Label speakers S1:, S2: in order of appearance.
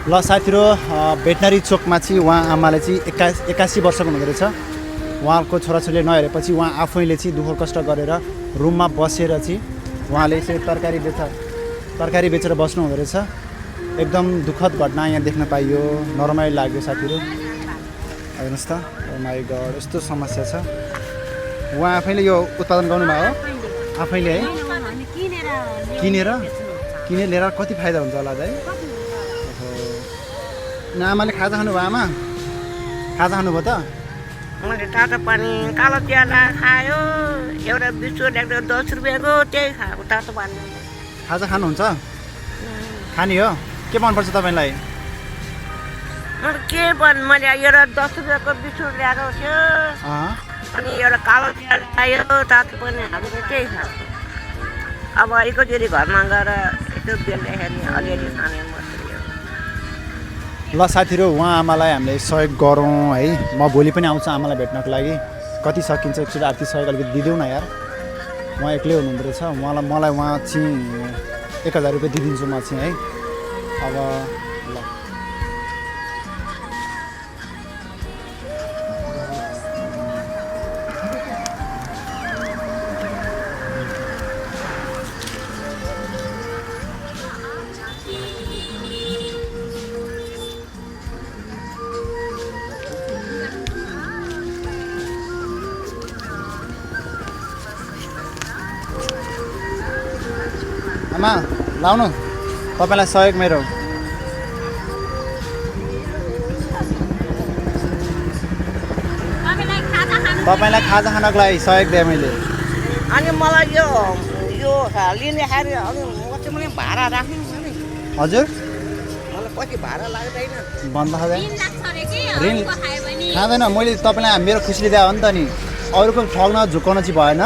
S1: ल साथीहरु भेटनरी चोकमा चाहिँ उहाँ आमाले चाहिँ 81 वर्षको हुनुहुँदो रहेछ। उहाँको छोराछोरीले नहेरेपछि उहाँ आफैले चाहिँ दुःख कष्ट गरेर रुममा बसेर चाहिँ उहाँले चाहिँ तरकारी बेचेर बस्नु हुँदो रहेछ। एकदम दुःखद घटना यहाँ देख्न पाइयो। नरमाइलो लाग्यो साथीहरु। हेर्नुस् त, ओ माय गॉड, यस्तो समस्या छ। उहाँ आफैले यो उत्पादन गर्नुभयो हो? आफैले है? किनेर लिएर कति फाइदा हुन्छ होला है? आमाले खाजा खानुभयो? आमा खाजा खानुभयो त?
S2: मैले तातो पानी कालो चिया खायो, एउटा बिस्कुट ल्याएको 10 रुपैयाँको, त्यही खाएको तातो पानी।
S1: खाजा खानुहुन्छ? खाने हो? के मनपर्छ तपाईँलाई?
S2: के भन्नु, मैले एउटा 10 रुपैयाँको बिस्कुट ल्याएको थियो अनि एउटा कालो चिया खायो, तातो पानी हालेर त्यही खाएको। अब एकैचोटि घरमा गएर यसो बेल्दाखेरि अलिअलि खाने मात्रै हो।
S1: ल साथीहरु, उहाँ आमालाई हामीले सहयोग गरौँ है। म भोलि पनि आउँछु आमालाई भेट्नको लागि। कति सकिन्छ एकचोटि आर्थिक सहयोग अलिकति दिदेऊ न यार। उहाँ एक्लै हुनुहुँदो रहेछ। मलाई उहाँ चाहिँ 1000 रुपियाँ दिइदिन्छु म चाहिँ है। अब ल आमा लाउनु, तपाईँलाई सहयोग मेरो। तपाईँलाई खाजा खानको लागि सहयोग दिएँ मैले।
S2: अनि मलाई यो लिँदाखेरि अनि म चाहिँ मैले भाडा राख्नु नि।
S1: हजुर
S2: मलाई पछि भाडा लाग्दैन
S1: भन्दा ऋण खाँदैन। मैले तपाईँलाई मेरो खुसीले दिए हो नि त नि। अरूको ठग्न झुक्काउन चाहिँ भएन।